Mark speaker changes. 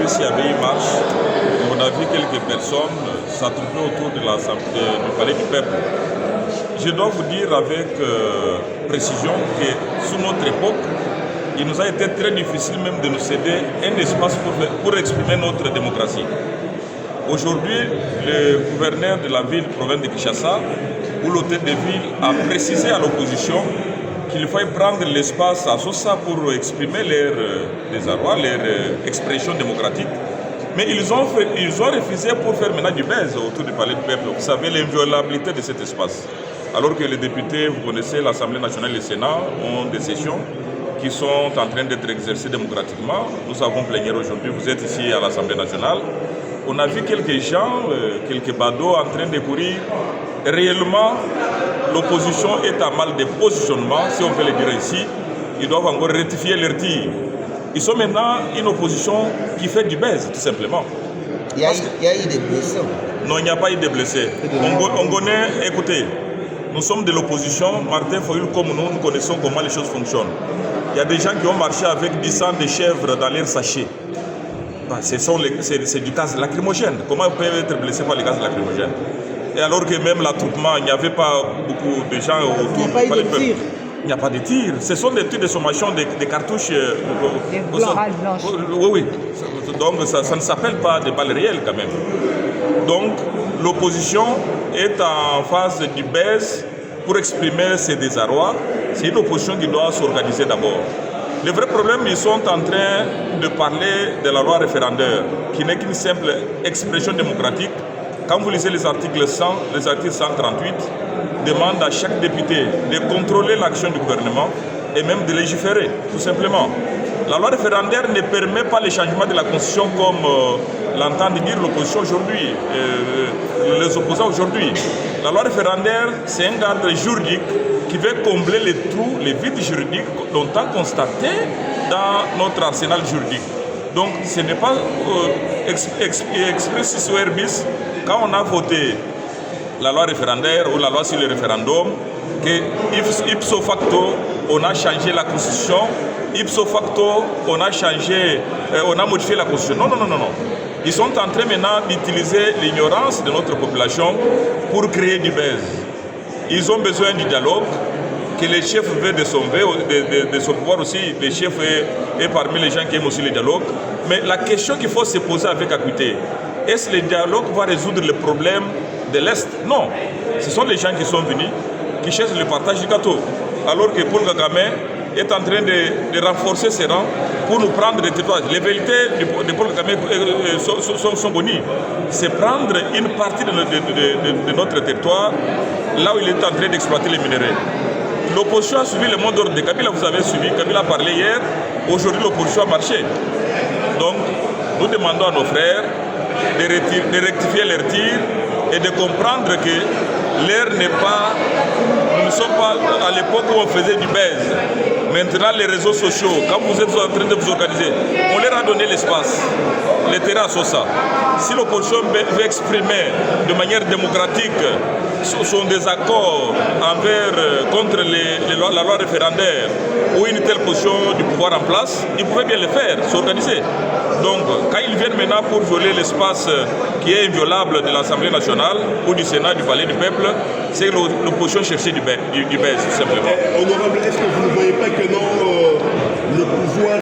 Speaker 1: hier, s'il y avait une marche, on a vu quelques personnes s'attrouper autour de du palais du peuple. Je dois vous dire avec précision que sous notre époque, il nous a été très difficile même de nous céder un espace pour exprimer notre démocratie. Aujourd'hui, le gouverneur de la ville, province de Kinshasa, ou l'hôtel de ville, a précisé à l'opposition qu'il fallait prendre l'espace à Sosa pour exprimer leur désarroi, leur expression démocratique. Mais ils ont refusé pour faire maintenant du buzz autour du palais du peuple. Vous savez l'inviolabilité de cet espace. Alors que les députés, vous connaissez, l'Assemblée nationale et le Sénat ont des sessions qui sont en train d'être exercées démocratiquement. Nous avons plénière aujourd'hui, vous êtes ici à l'Assemblée nationale. On a vu quelques gens, quelques badauds en train de courir. Réellement, l'opposition est à mal de positionnement, si on peut le dire ici. Ils doivent encore rectifier leur tir. Ils sont maintenant une opposition qui fait du buzz, tout simplement.
Speaker 2: Il y a eu des blessés.
Speaker 1: Non, il n'y a pas eu de blessés. On connaît, écoutez, nous sommes de l'opposition. Martin Fayulu, comme nous connaissons comment les choses fonctionnent. Il y a des gens qui ont marché avec du sang de chèvre dans leur sachet. C'est du gaz lacrymogène. Comment on peut être blessé par le gaz lacrymogène? Et alors que même l'attroupement, il n'y avait pas beaucoup de gens autour.
Speaker 2: Il n'y a pas eu de tir.
Speaker 1: Il n'y a pas de tir. Ce sont des tirs de sommation, des cartouches.
Speaker 3: Des blanches.
Speaker 1: Oui. Donc ça ne s'appelle pas des balles réelles quand même. Donc l'opposition est en phase du buzz pour exprimer ses désarrois. C'est une opposition qui doit s'organiser d'abord. Le vrai problème, ils sont en train de parler de la loi référendaire, qui n'est qu'une simple expression démocratique. Quand vous lisez les articles 100, les articles 138, demandent à chaque député de contrôler l'action du gouvernement et même de légiférer, tout simplement. La loi référendaire ne permet pas le changement de la Constitution comme l'entendent dire l'opposition aujourd'hui, les opposants aujourd'hui. La loi référendaire, c'est un cadre juridique qui veut combler les trous, les vides juridiques longtemps constatés dans notre arsenal juridique. Donc ce n'est pas expressis verbis quand on a voté la loi référendaire ou la loi sur le référendum que ipso facto on a changé la constitution, ipso facto on a modifié la constitution. Non. Ils sont en train maintenant d'utiliser l'ignorance de notre population pour créer du buzz. Ils ont besoin du dialogue, que les chefs veulent de son pouvoir aussi. Les chefs est parmi les gens qui aiment aussi le dialogue. Mais la question qu'il faut se poser avec acuité, est-ce que le dialogue va résoudre les problèmes de l'Est? Non. Ce sont les gens qui sont venus, qui cherchent le partage du gâteau. Alors que Paul Kagame est en train de renforcer ses rangs pour nous prendre des territoires. Les vérités de Paul Kagame sont connues. C'est prendre une partie de notre territoire, là où il est en train d'exploiter les minéraux. L'opposition a suivi le mot d'ordre de Kabila, vous avez suivi, Kabila a parlé hier, aujourd'hui l'opposition a marché. Donc, nous demandons à nos frères de rectifier leurs tirs et de comprendre que l'heure n'est pas... Nous ne sommes pas à l'époque où on faisait du buzz. Maintenant, les réseaux sociaux, quand vous êtes en train de vous organiser, on leur a donné l'espace, les terrains à Sosa. Si l'opposition veut exprimer de manière démocratique son désaccord contre la loi référendaire ou une telle position du pouvoir en place, ils pouvaient bien le faire, s'organiser. Donc, quand ils viennent maintenant pour violer l'espace qui est inviolable de l'Assemblée nationale ou du Sénat, du Palais du Peuple, c'est l'opposition chercher du buzz, tout simplement.
Speaker 4: Honorable, est-ce que vous ne voyez pas que non, le pouvoir